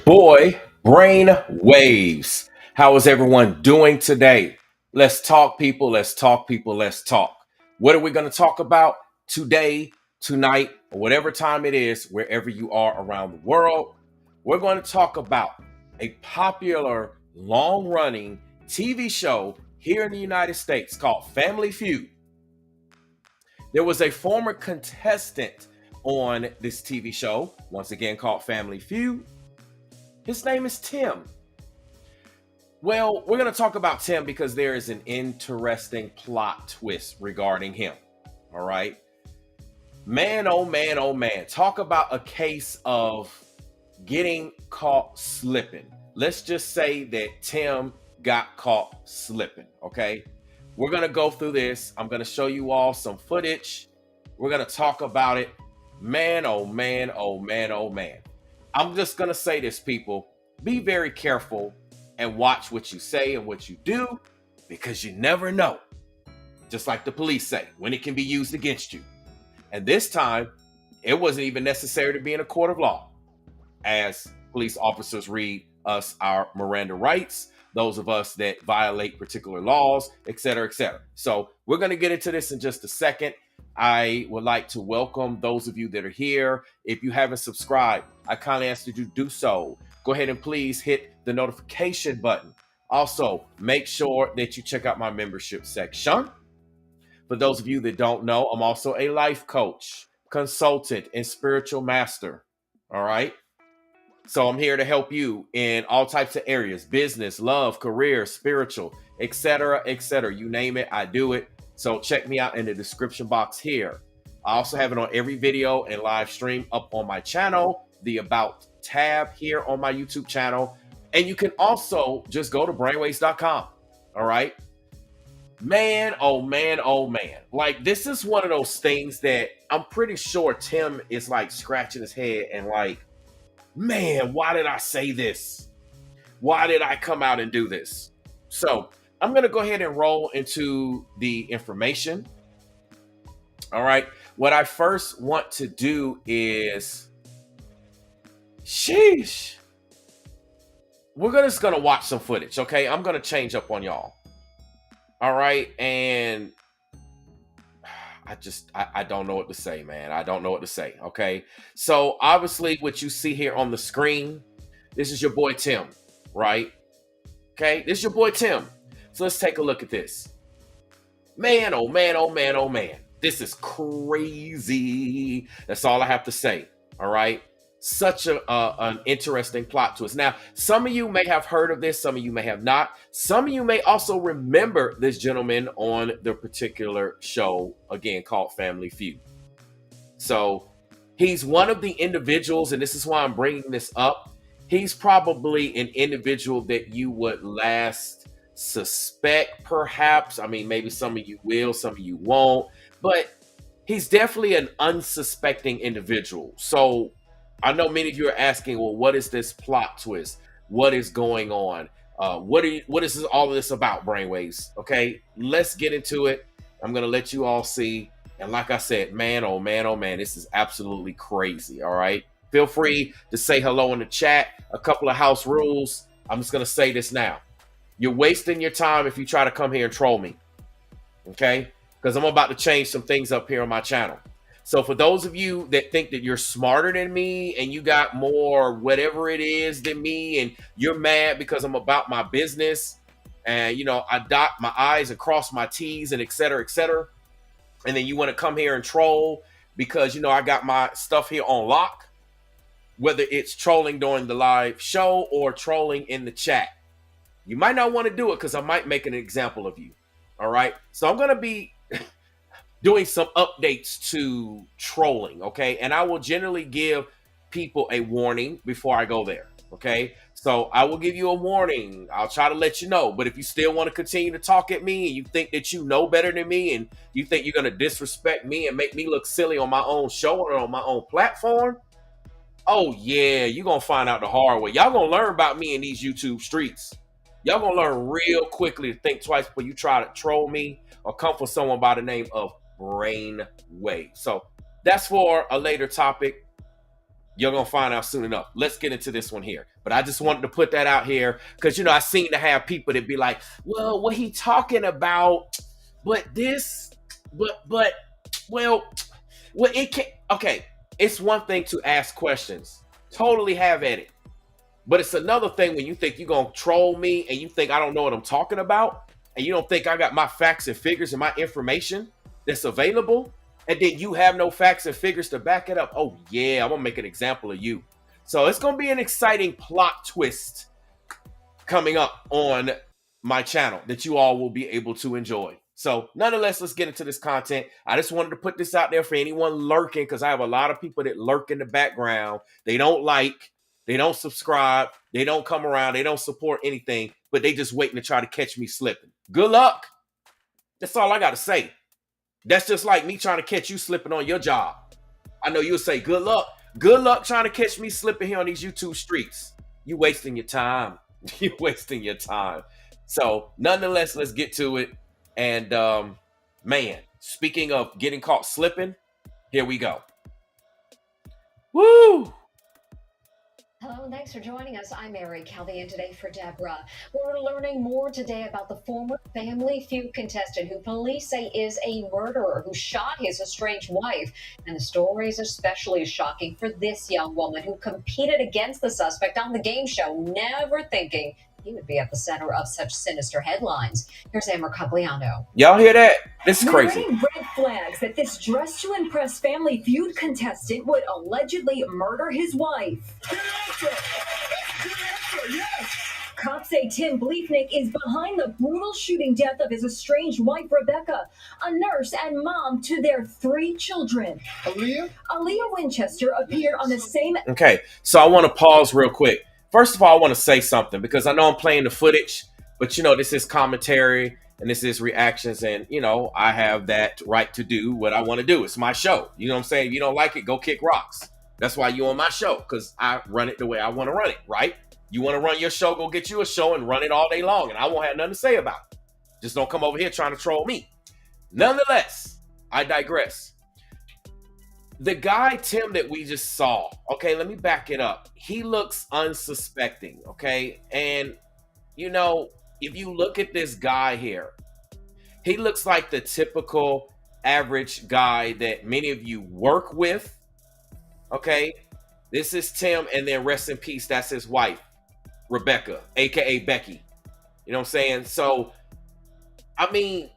boy, Brain Waves. How is everyone doing today? Let's talk, people. Let's talk, people. Let's talk. What are we going to talk about today, tonight, or whatever time it is, wherever you are around the world? We're going to talk about a popular, long running TV show here in the United States called Family Feud. There was a former contestant on this TV show, once again called Family Feud. His name is Tim. Well, we're going to talk about Tim because there is an interesting plot twist regarding him. All right. Man, oh man, oh man. Talk about a case of getting caught slipping. Let's just say that Tim got caught slipping. Okay. We're going to go through this. I'm going to show you all some footage. We're going to talk about it. Man, oh man, oh man, oh man. I'm just going to say this, people. Be very careful and watch what you say and what you do because you never know. Just like the police say, when it can be used against you. And this time, it wasn't even necessary to be in a court of law. As police officers read us our Miranda rights, those of us that violate particular laws, et cetera, et cetera. So we're going to get into this in just a second. I would like to welcome those of you that are here. If you haven't subscribed, I kindly ask that you do so. Go ahead and please hit the notification button. Also, make sure that you check out my membership section. For those of you that don't know, I'm also a life coach, consultant, and spiritual master. All right. So I'm here to help you in all types of areas: business, love, career, spiritual, etc., etc. You name it, I do it. So check me out in the description box here. I also have it on every video and live stream up on my channel, the About tab here on my YouTube channel. And you can also just go to brainwaves.com. All right. Man, oh man, oh man. Like, this is one of those things that I'm pretty sure Tim is like scratching his head and like, man, why did I say this? Why did I come out and do this? So I'm going to go ahead and roll into the information. All right. What I first want to do is, sheesh. We're just going to watch some footage. Okay. I'm going to change up on y'all. All right. And I don't know what to say, man. I don't know what to say. Okay. So obviously what you see here on the screen, this is your boy Tim, right? Okay. This is your boy Tim. So let's take a look at this. Man, oh man, oh man, oh man. This is crazy. That's all I have to say. All right. Such an interesting plot twist. Now, some of you may have heard of this. Some of you may have not. Some of you may also remember this gentleman on the particular show, again, called Family Feud. So he's one of the individuals, and this is why I'm bringing this up. He's probably an individual that you would last suspect, perhaps. I mean, maybe some of you will, some of you won't, but he's definitely an unsuspecting individual. So I know many of you are asking, well, what is this plot twist? What is going on? What is all of this about, Brainwaves? Okay, let's get into it. I'm going to let you all see. And like I said, man, oh man, oh man, this is absolutely crazy. All right. Feel free to say hello in the chat. A couple of house rules. I'm just going to say this now. You're wasting your time if you try to come here and troll me. Okay? Because I'm about to change some things up here on my channel. So for those of you that think that you're smarter than me and you got more whatever it is than me and you're mad because I'm about my business and, you know, I dot my I's and cross my T's and et cetera, and then you want to come here and troll because, you know, I got my stuff here on lock, whether it's trolling during the live show or trolling in the chat. You might not want to do it because I might make an example of you. All right. So I'm going to be doing some updates to trolling, okay? And I will generally give people a warning before I go there, okay? So I will give you a warning. I'll try to let you know. But if you still want to continue to talk at me and you think that you know better than me and you think you're going to disrespect me and make me look silly on my own show or on my own platform, oh yeah, you're going to find out the hard way. Y'all going to learn about me in these YouTube streets. Y'all going to learn real quickly to think twice before you try to troll me or come for someone by the name of Brainwave. So that's for a later topic. You're gonna find out soon enough. Let's get into this one here. But I just wanted to put that out here because I seem to have people that be like, well, what he talking about, but this, but well, it can okay. It's one thing to ask questions. Totally have at it. But it's another thing when you think you're gonna troll me and you think I don't know what I'm talking about, and you don't think I got my facts and figures and my information that's available, and then you have no facts and figures to back it up. Oh yeah, I'm gonna make an example of you. So it's gonna be an exciting plot twist coming up on my channel that you all will be able to enjoy. So nonetheless, let's get into this content. I just wanted to put this out there for anyone lurking, because I have a lot of people that lurk in the background. They don't like, they don't subscribe, they don't come around, they don't support anything, but they just waiting to try to catch me slipping. Good luck. That's all I got to say. That's just like me trying to catch you slipping on your job. I know you'll say, good luck. Good luck trying to catch me slipping here on these YouTube streets. You wasting your time. You're wasting your time. So nonetheless, let's get to it. And man, speaking of getting caught slipping, here we go. Woo! Hello, and thanks for joining us. I'm Mary Kelly, and today for Deborah. We're learning more today about the former Family Feud contestant who police say is a murderer who shot his estranged wife. And the story is especially shocking for this young woman who competed against the suspect on the game show, never thinking he would be at the center of such sinister headlines. Here's Amber Cagliano. Y'all hear that? This is crazy. Red flags that this dress to impress Family Feud contestant would allegedly murder his wife. Yes. Cops say Tim Bleefnick is behind the brutal shooting death of his estranged wife, Rebecca, a nurse and mom to their 3 children. Aaliyah Winchester appeared on the same... Okay, so I want to pause real quick. First of all, I want to say something because I know I'm playing the footage, but this is commentary and this is reactions, and I have that right to do what I want to do. It's my show. You know what I'm saying? If you don't like it, go kick rocks. That's why you're on my show, because I run it the way I want to run it, right? You want to run your show, go get you a show and run it all day long, and I won't have nothing to say about it. Just don't come over here trying to troll me. Nonetheless, I digress. The guy, Tim, that we just saw, okay, let me back it up. He looks unsuspecting, okay? And, if you look at this guy here, he looks like the typical average guy that many of you work with, okay? This is Tim, and then rest in peace, that's his wife, Rebecca, aka Becky. You know what I'm saying? So, I mean,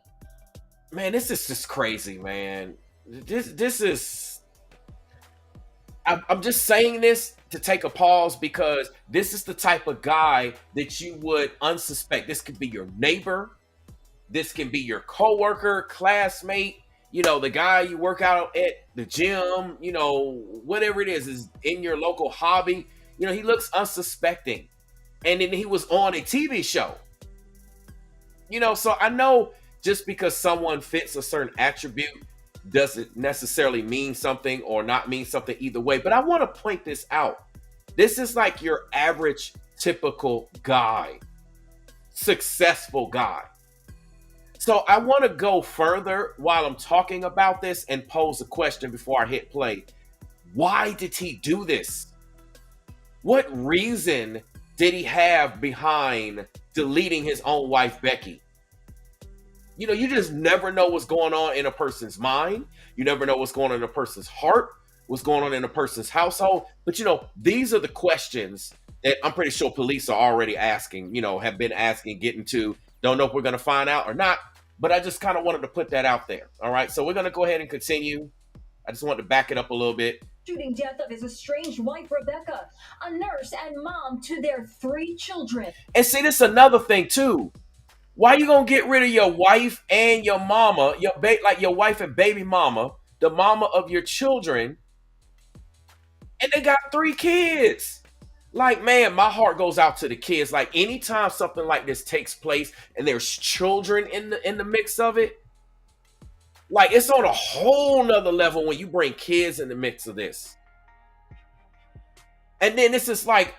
man, this is just crazy, man. This is... I'm just saying this to take a pause because this is the type of guy that you would unsuspect. This could be your neighbor. This can be your coworker, classmate, the guy you work out at the gym, whatever it is in your local hobby. He looks unsuspecting. And then he was on a TV show. So I know just because someone fits a certain attribute doesn't necessarily mean something or not mean something either way. But I want to point this out. This is like your average, typical guy, successful guy. So I want to go further while I'm talking about this and pose a question before I hit play. Why did he do this? What reason did he have behind deleting his own wife, Becky? You just never know what's going on in a person's mind. You never know what's going on in a person's heart, what's going on in a person's household. But, these are the questions that I'm pretty sure police are already asking, have been asking, getting to. Don't know if we're going to find out or not. But I just kind of wanted to put that out there. All right. So we're going to go ahead and continue. I just wanted to back it up a little bit. Shooting death of his estranged wife, Rebecca, a nurse and mom to their 3 children. And see, this is another thing, too. Why you gonna get rid of your wife and your mama, your wife and baby mama, the mama of your children, and they got 3 kids? Like, man, my heart goes out to the kids. Like, anytime something like this takes place and there's children in the mix of it, like, it's on a whole nother level when you bring kids in the mix of this. And then this is like,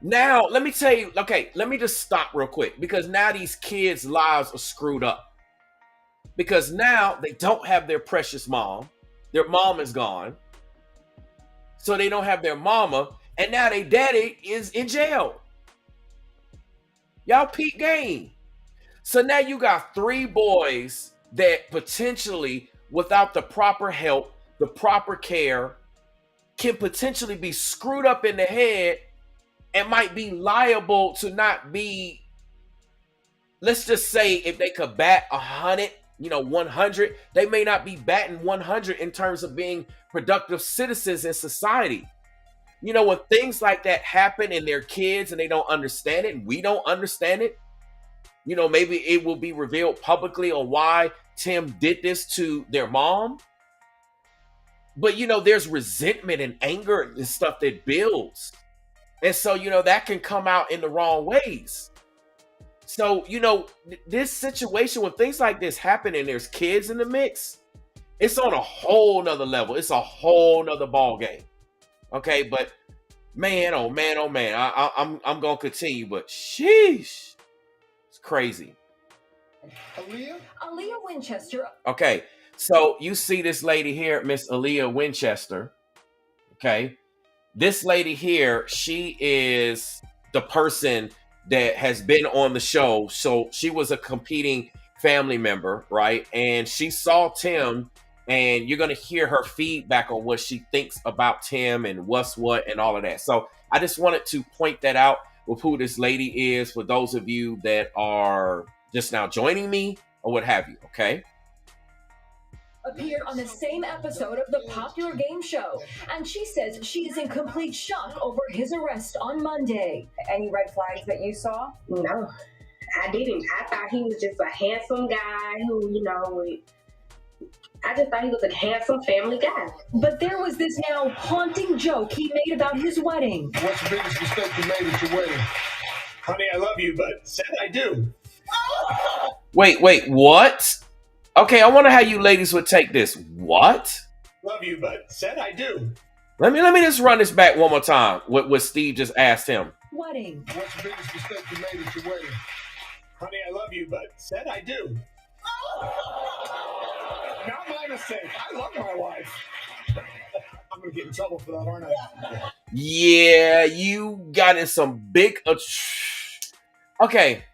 now, let me tell you, okay, let me just stop real quick, because now these kids' lives are screwed up. Because now they don't have their precious mom. Their mom is gone. so they don't have their mama, and now their daddy is in jail. Y'all peep game. So now you got 3 boys that potentially, without the proper help, the proper care, can potentially be screwed up in the head and might be liable to not be, let's just say, if they could bat 100, 100, they may not be batting 100 in terms of being productive citizens in society. When things like that happen and they're kids and they don't understand it, and we don't understand it, maybe it will be revealed publicly on why Tim did this to their mom. But, there's resentment and anger and stuff that builds. And so, that can come out in the wrong ways. So, this situation, when things like this happen and there's kids in the mix, it's on a whole nother level. It's a whole nother ball game. Okay, but man, oh man, oh man, I'm gonna continue, but sheesh, it's crazy. Aaliyah Winchester. Okay, so you see this lady here, Miss Aaliyah Winchester. Okay, this lady here, she is the person that has been on the show. So she was a competing family member, right? And she saw Tim, and you're going to hear her feedback on what she thinks about Tim and what's what and all of that. So I just wanted to point that out with who this lady is for those of you that are just now joining me or what have you, okay? Appeared on the same episode of the popular game show, and she says she is in complete shock over his arrest on Monday. Any red flags that you saw? No, I didn't. I thought he was just a handsome guy who, I just thought he was a handsome family guy. But there was this now haunting joke he made about his wedding. What's the biggest mistake you made at your wedding? Honey, I love you, but said I do. Wait, what? Okay, I wonder how you ladies would take this. What? Love you, but said I do. Let me just run this back one more time. What Steve just asked him. Wedding. What's the biggest mistake you made at your wedding? Honey, I love you, but said I do. Not my mistake. I love my wife. I'm gonna get in trouble for that, aren't I? Yeah, you got in some big. Okay.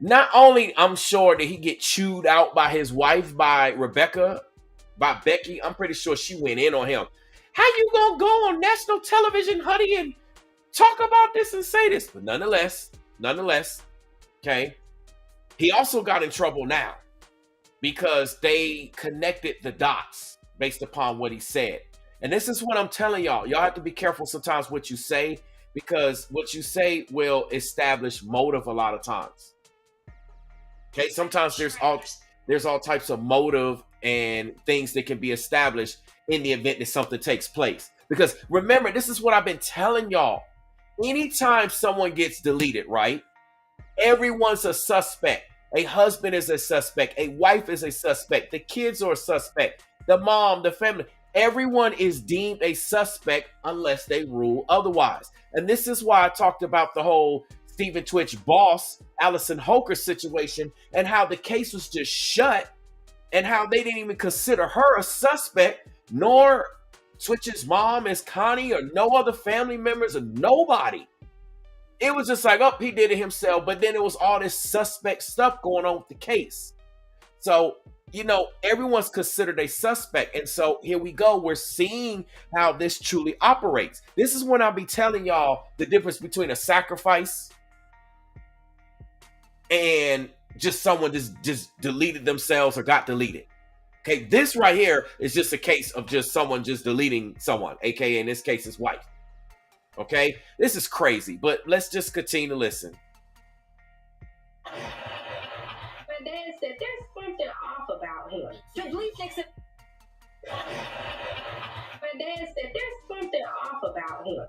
Not only I'm sure did he get chewed out by his wife, by Becky, I'm pretty sure she went in on him. How you gonna go on national television, honey, and talk about this and say this? But nonetheless, okay, he also got in trouble now because they connected the dots based upon what he said. And this is what I'm telling y'all. Y'all have to be careful sometimes what you say, because what you say will establish motive a lot of times. Okay, sometimes there's all types of motive and things that can be established in the event that something takes place. Because remember, this is what I've been telling y'all. Anytime someone gets deleted, right? Everyone's a suspect. A husband is a suspect. A wife is a suspect. The kids are a suspect. The mom, the family. Everyone is deemed a suspect unless they rule otherwise. And this is why I talked about the whole Stephen Twitch boss, Allison Holker situation, and how the case was just shut, and how they didn't even consider her a suspect, nor Twitch's mom as Connie, or no other family members, or nobody. It was just like, oh, he did it himself. But then it was all this suspect stuff going on with the case. So, everyone's considered a suspect. And so here we go. We're seeing how this truly operates. This is when I'll be telling y'all the difference between a sacrifice and just someone just deleted themselves or got deleted. Okay, this right here is just a case of just someone just deleting someone, aka in this case his wife. Okay, this is crazy, but let's just continue to listen. My dad said there's something off about him. My dad said there's something off about him.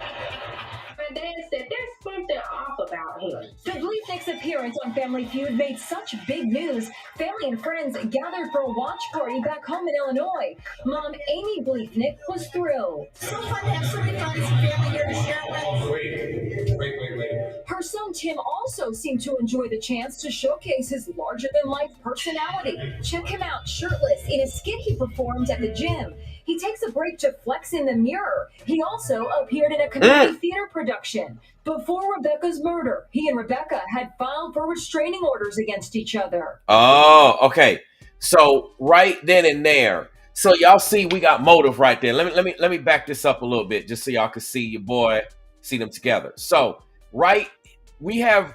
My dad said there's something off about him. The Bleefnick's appearance on Family Feud made such big news. Family and friends gathered for a watch party back home in Illinois. Mom Amy Bleefnick was thrilled. So fun to have so many fun as a family here to share with. Wait. Her Her son Tim also seemed to enjoy the chance to showcase his larger than life personality. Check him out shirtless in a skit he performed at the gym. He takes a break to flex in the mirror. He also appeared in a community theater production. Before Rebecca's murder, he and Rebecca had filed for restraining orders against each other. Oh, okay. So right then and there. So y'all see we got motive right there. Let me back this up a little bit just so y'all can see your boy, see them together. So right, we have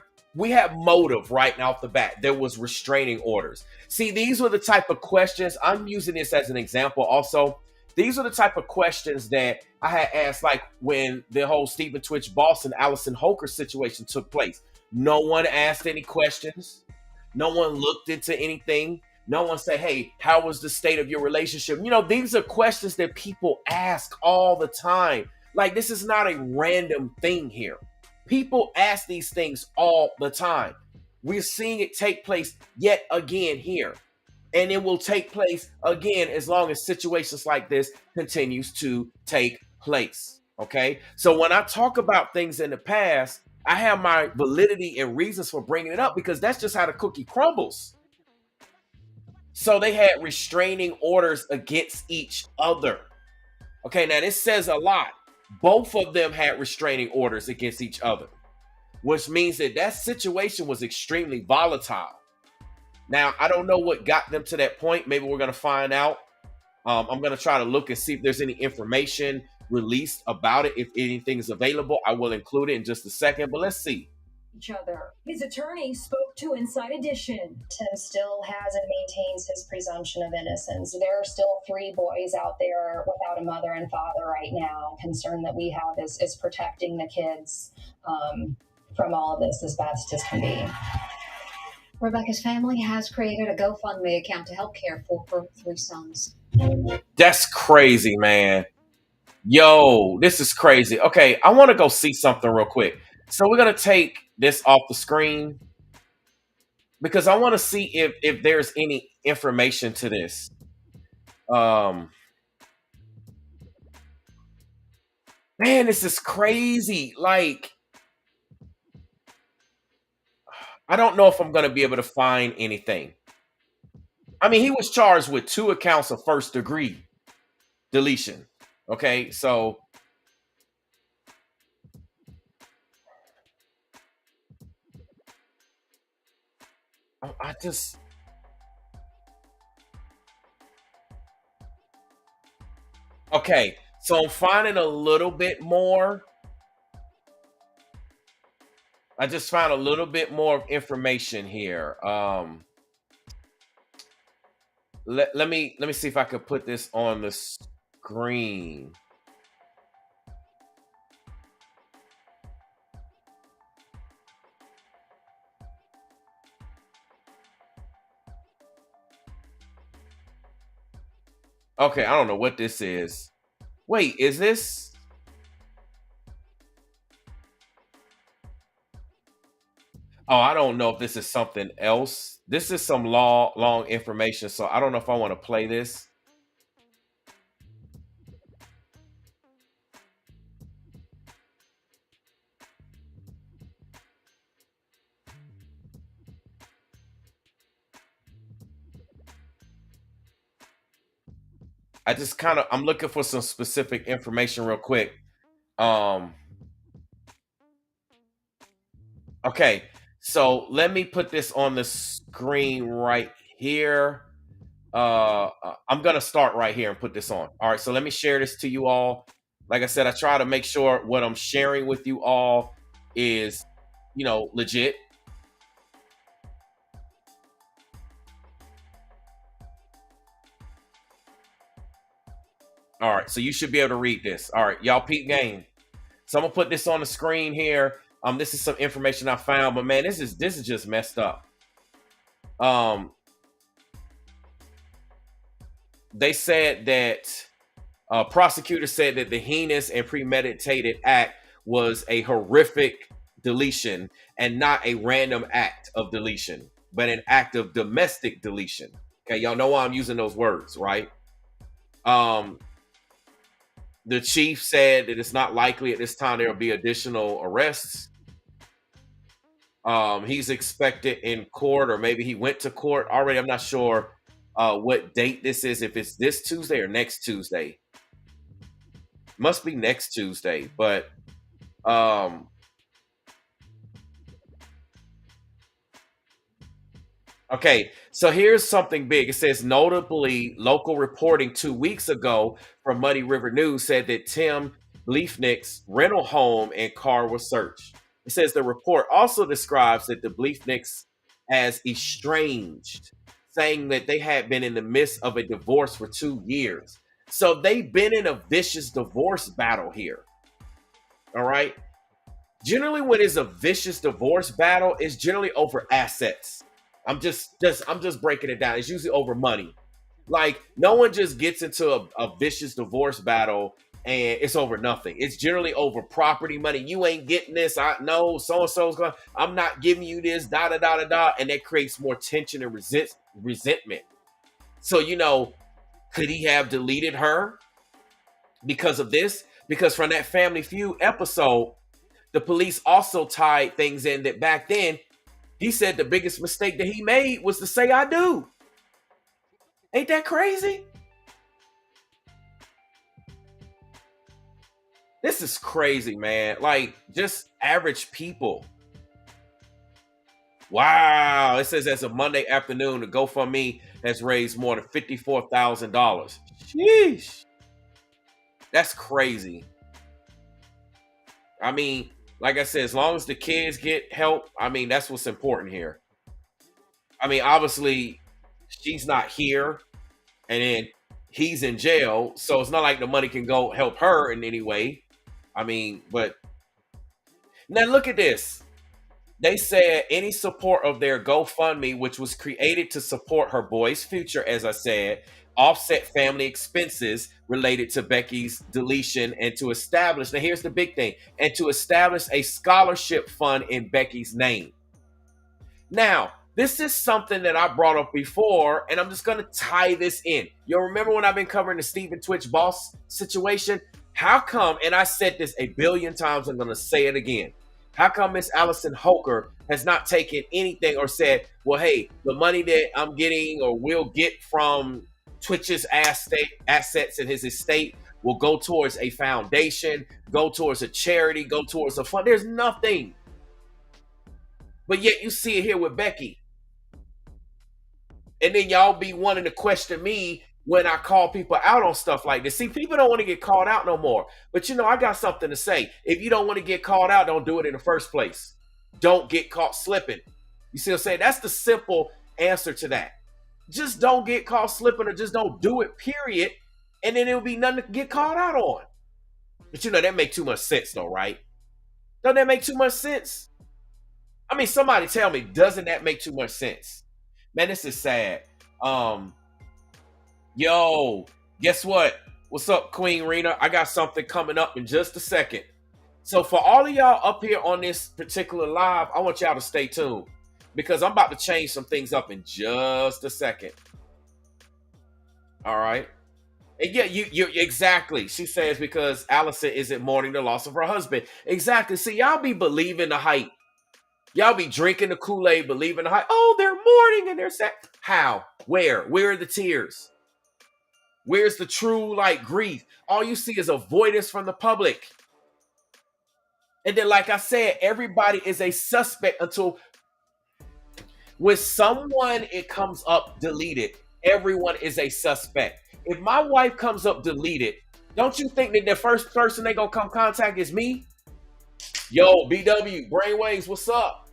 motive right now off the bat. There was restraining orders. See, these were the type of questions. I'm using this as an example also. These are the type of questions that I had asked, like when the whole Stephen Twitch Boss and Allison Holker situation took place. No one asked any questions. No one looked into anything. No one said, hey, how was the state of your relationship? You know, these are questions that people ask all the time. Like, this is not a random thing here. People ask these things all the time. We're seeing it take place yet again here. And it will take place again as long as situations like this continues to take place. Okay? So when I talk about things in the past, I have my validity and reasons for bringing it up because that's just how the cookie crumbles. So they had restraining orders against each other. Okay, now this says a lot. Both of them had restraining orders against each other, which means that that situation was extremely volatile. Now, I don't know what got them to that point. Maybe we're going to find out. I'm going to try to look and see if there's any information released about it. If anything is available, I will include it in just a second, but let's see. Each other. His attorney spoke to Inside Edition. Tim still has and maintains his presumption of innocence. There are still 3 boys out there without a mother and father right now. Concern that we have is protecting the kids from all of this as best as can be. Rebecca's family has created a GoFundMe account to help care for her 3 sons. That's crazy, man. Yo, this is crazy. Okay, I want to go see something real quick. So we're going to take this off the screen because I want to see if there's any information to this. Man, this is crazy. Like, I don't know if I'm going to be able to find anything. I mean, he was charged with 2 accounts of first degree deletion. Okay, so I just okay. So I'm finding a little bit more. I just found a little bit more information here. Let me see if I could put this on the screen. Okay, I don't know what this is. Wait, is this? Oh, I don't know if this is something else. This is some long information, so I don't know if I want to play this. I'm looking for some specific information real quick. Okay, so let me put this on the screen right here. I'm gonna start right here and put this on. All right, so let me share this to you all. Like I said, I try to make sure what I'm sharing with you all is, legit. All right, so you should be able to read this. All right, y'all peep game. So I'm gonna put this on the screen here. This is some information I found, but man, this is just messed up. They said that prosecutors said that the heinous and premeditated act was a horrific deletion and not a random act of deletion, but an act of domestic deletion. Okay, y'all know why I'm using those words, right? The chief said that it's not likely at this time there will be additional arrests. He's expected in court, or maybe he went to court already. I'm not sure what date this is, if it's this Tuesday or next Tuesday. Must be next Tuesday, but um, okay, so here's something big. It says, notably, local reporting 2 weeks ago from Muddy River News said that Tim Bleefnick's rental home and car was searched. It says the report also describes that the Bleefnicks as estranged, saying that they had been in the midst of a divorce for 2 years. So they've been in a vicious divorce battle here. All right. Generally, when it's a vicious divorce battle, it's generally over assets. I'm just breaking it down. It's usually over money. Like, no one just gets into a vicious divorce battle and it's over nothing. It's generally over property, money. You ain't getting this. I know so and so's going. I'm not giving you this. Da da da da da, and that creates more tension and resentment. So could he have deleted her because of this? Because from that Family Feud episode, the police also tied things in that back then he said the biggest mistake that he made was to say, I do. Ain't that crazy? This is crazy, man. Like, just average people. Wow. It says as of Monday afternoon, the GoFundMe has raised more than $54,000. Sheesh. That's crazy. I mean, like I said, as long as the kids get help, I mean, that's what's important here. I mean, obviously, she's not here, and then he's in jail, so it's not like the money can go help her in any way. I mean, but now look at this. They said any support of their GoFundMe, which was created to support her boy's future, as I said, offset family expenses related to Becky's deletion, and to establish, now here's the big thing, and to establish a scholarship fund in Becky's name. Now, this is something that I brought up before, and I'm just going to tie this in. You'll remember when I've been covering the Stephen Twitch boss situation? How come, and I said this a billion times, I'm going to say it again. How come Miss Allison Hoker has not taken anything or said, well, hey, the money that I'm getting or will get from Twitch's assets and his estate will go towards a foundation, go towards a charity, go towards a fund? There's nothing. But yet you see it here with Becky. And then y'all be wanting to question me when I call people out on stuff like this. See, people don't want to get called out no more. But I got something to say. If you don't want to get called out, don't do it in the first place. Don't get caught slipping. You see what I'm saying? That's the simple answer to that. Just don't get caught slipping, or just don't do it, period. And then it'll be nothing to get called out on. But that make too much sense though, right? Don't that make too much sense? I mean, somebody tell me, doesn't that make too much sense? Man, this is sad. Yo, guess what? What's up, Queen Rena? I got something coming up in just a second. So for all of y'all up here on this particular live, I want y'all to stay tuned, because I'm about to change some things up in just a second. All right. And yeah, you exactly. She says because Allison isn't mourning the loss of her husband. Exactly. See, y'all be believing the hype. Y'all be drinking the Kool-Aid, believing the hype. Oh, they're mourning and they're sad. How? Where? Where are the tears? Where's the true grief? All you see is avoidance from the public. And then, like I said, everybody is a suspect until when someone it comes up deleted, everyone is a suspect. If my wife comes up deleted, don't you think that the first person they gonna come contact is me? Yo, BW, Brainwaves, what's up?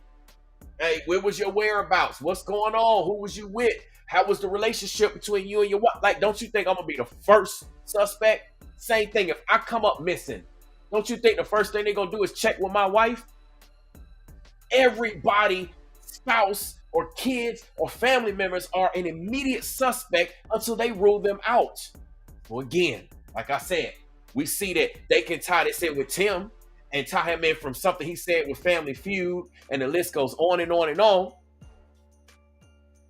Hey, where was your whereabouts? What's going on? Who was you with? How was the relationship between you and your wife? Don't you think I'm gonna be the first suspect? Same thing if I come up missing. Don't you think the first thing they're gonna do is check with my wife? Everybody, spouse or kids or family members are an immediate suspect until they rule them out. Well, again, like I said, we see that they can tie this in with Tim and tie him in from something he said with Family Feud, and the list goes on and on and on.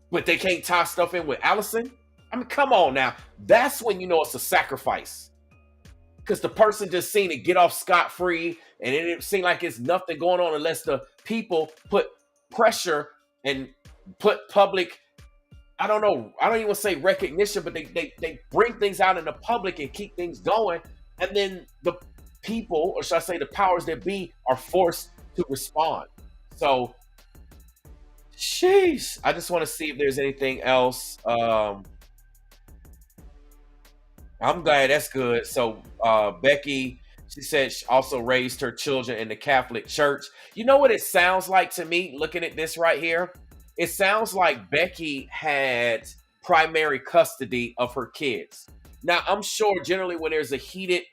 But they can't tie stuff in with Allison? I mean, come on now. That's when you know it's a sacrifice. Because the person just seen it get off scot-free, and it didn't seem like it's nothing going on unless the people put pressure and put public, I don't know, I don't even say recognition, but they bring things out in the public and keep things going. And then the people, or should I say the powers that be, are forced to respond. So, sheesh. I just want to see if there's anything else. I'm glad that's good. So, Becky, she said she also raised her children in the Catholic Church. You know what it sounds like to me, looking at this right here? It sounds like Becky had primary custody of her kids. Now, I'm sure generally when there's a heated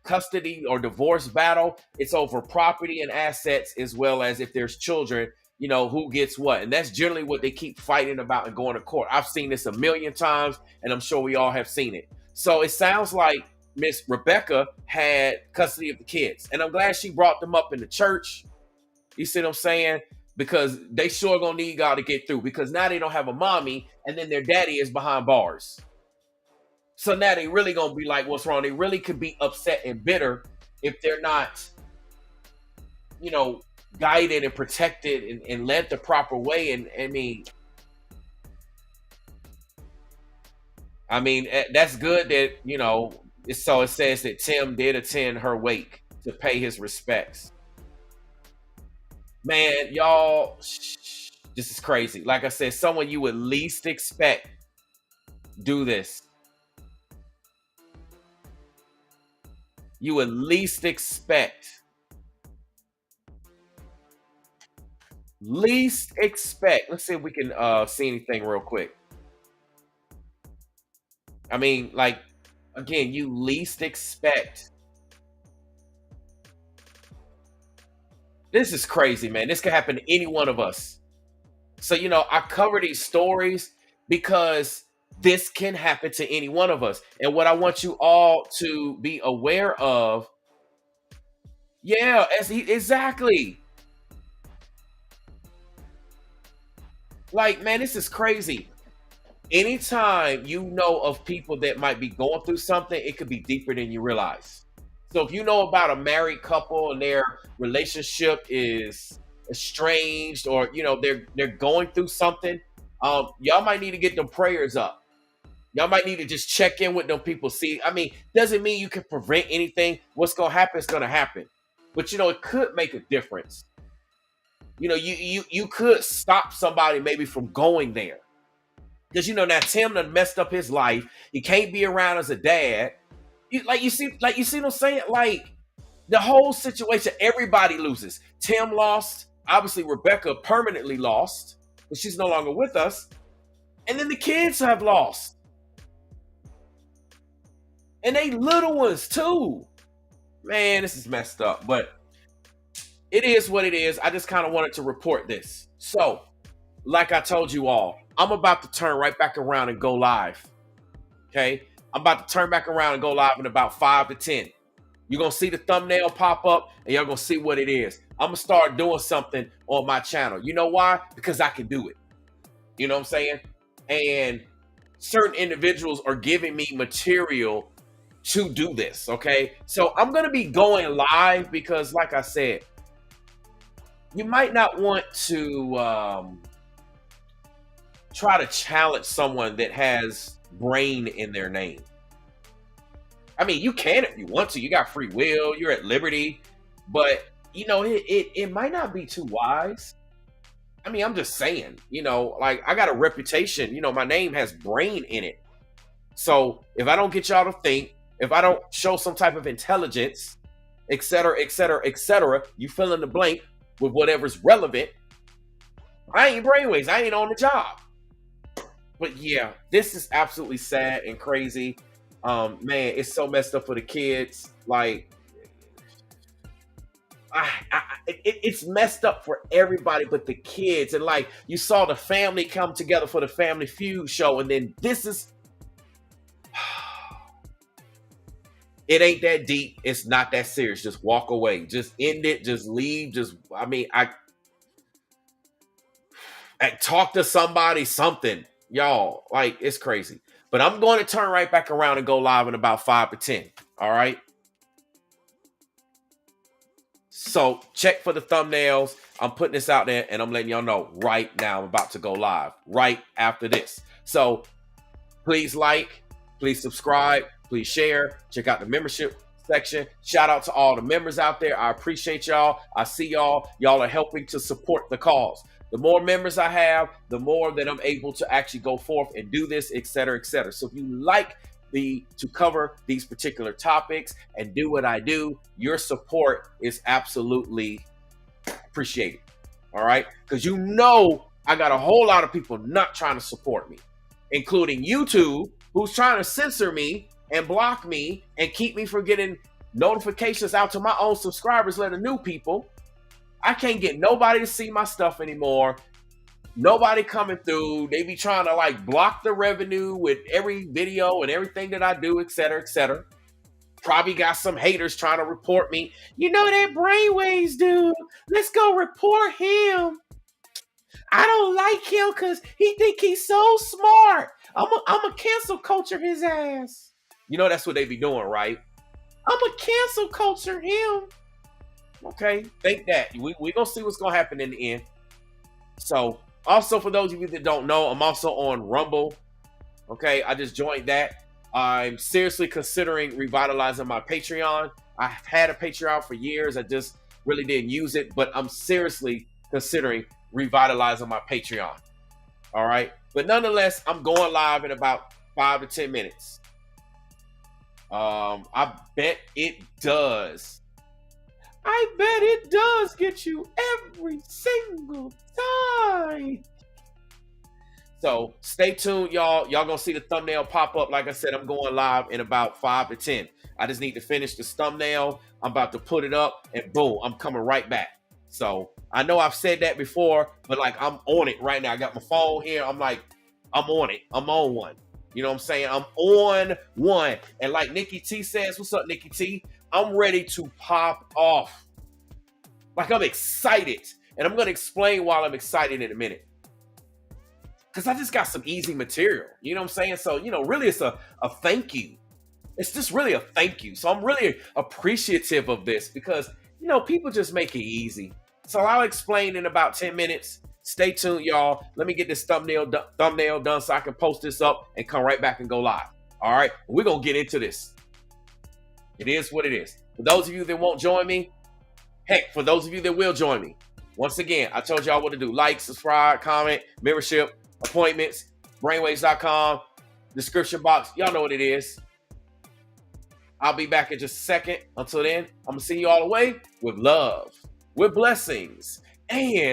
custody or divorce battle, it's over property and assets, as well as if there's children, who gets what. And that's generally what they keep fighting about and going to court. I've seen this a million times, and I'm sure we all have seen it. So it sounds like Miss Rebecca had custody of the kids. And I'm glad she brought them up in the church. You see what I'm saying? Because they sure gonna need God to get through, because now they don't have a mommy, and then their daddy is behind bars. So now they really gonna be like, what's wrong? They really could be upset and bitter if they're not, guided and protected and led the proper way. And I mean, that's good that, so it says that Tim did attend her wake to pay his respects. Man, y'all, this is crazy. Like I said, someone you would least expect do this. You would least expect. Let's see if we can see anything real quick. I mean, like, again, you least expect. This is crazy, man. This could happen to any one of us. So, I cover these stories because this can happen to any one of us. And what I want you all to be aware of, exactly. Like, man, this is crazy. Anytime you know of people that might be going through something, it could be deeper than you realize. So if you know about a married couple and their relationship is estranged, or they're going through something, y'all might need to get them prayers up. Y'all might need to just check in with them people. See, I mean, doesn't mean you can prevent anything. What's gonna happen is gonna happen. But it could make a difference. You could stop somebody maybe from going there. Because now Tim done messed up his life. He can't be around as a dad. You see what I'm saying? Like, the whole situation, everybody loses. Tim lost. Obviously, Rebecca permanently lost, but she's no longer with us. And then the kids have lost. And they little ones too. Man, this is messed up. But it is what it is. I just kind of wanted to report this. So, like I told you all, I'm about to turn right back around and go live. Okay? I'm about to turn back around and go live in about 5 to 10. You're going to see the thumbnail pop up, and you're going to see what it is. I'm going to start doing something on my channel. You know why? Because I can do it. You know what I'm saying? And certain individuals are giving me material to do this, okay? So I'm going to be going live because, like I said, you might not want to try to challenge someone that has brain in their name. I mean, you can if you want to. You got free will. You're at liberty. But, it might not be too wise. I mean, I'm just saying, like, I got a reputation. My name has brain in it. So if I don't get y'all to think, if I don't show some type of intelligence, et cetera, you fill in the blank with whatever's relevant, I ain't brainwaves. I ain't on the job. But yeah, this is absolutely sad and crazy. Man, it's so messed up for the kids. Like, it's messed up for everybody but the kids. And like, you saw the family come together for the Family Feud show, and then this is... It ain't that deep. It's not that serious. Just walk away. Just end it. Just leave. I talk to somebody, something. Y'all, like, it's crazy. But I'm going to turn right back around and go live in about 5 to 10. All right? So check for the thumbnails. I'm putting this out there and I'm letting y'all know right now. I'm about to go live right after this. So please like, please subscribe, please share. Check out the membership section. Shout out to all the members out there. I appreciate y'all. I see y'all. Y'all are helping to support the cause. The more members I have, the more that I'm able to actually go forth and do this, et cetera, et cetera. So if you like to cover these particular topics and do what I do, your support is absolutely appreciated. All right? Because you know I got a whole lot of people not trying to support me, including YouTube, who's trying to censor me and block me and keep me from getting notifications out to my own subscribers, letting new people. I can't get nobody to see my stuff anymore. Nobody coming through. They be trying to like block the revenue with every video and everything that I do, et cetera, et cetera. Probably got some haters trying to report me. You know that Brainwaves dude. Let's go report him. I don't like him because he think he's so smart. I'm a cancel culture his ass. You know that's what they be doing, right? I'm a cancel culture him. Okay, think that. We gonna see what's gonna happen in the end. So, also for those of you that don't know, I'm also on Rumble. Okay, I just joined that. I'm seriously considering revitalizing my Patreon. I've had a Patreon for years. I just really didn't use it, but I'm seriously considering revitalizing my Patreon. All right, but nonetheless, I'm going live in about 5 to 10 minutes. I bet it does. I bet it does get you every single time. So stay tuned, y'all. Y'all gonna see the thumbnail pop up. Like I said, I'm going live in about 5 to 10. I just need to finish this thumbnail. I'm about to put it up and boom, I'm coming right back. So I know I've said that before, but like I'm on it right now. I got my phone here. I'm like, I'm on it. I'm on one. You know what I'm saying? I'm on one. And like Nikki T says, what's up, Nikki T? I'm ready to pop off. Like I'm excited. And I'm going to explain why I'm excited in a minute. Because I just got some easy material. You know what I'm saying? So, you know, really it's a thank you. It's just really a thank you. So I'm really appreciative of this because, you know, people just make it easy. So I'll explain in about 10 minutes. Stay tuned, y'all. Let me get this thumbnail done so I can post this up and come right back and go live. All right? We're going to get into this. It is what it is. For those of you that won't join me, heck, for those of you that will join me, once again, I told y'all what to do. Like, subscribe, comment, membership, appointments, brainwaves.com, description box. Y'all know what it is. I'll be back in just a second. Until then, I'm going to see you all the way with love, with blessings, and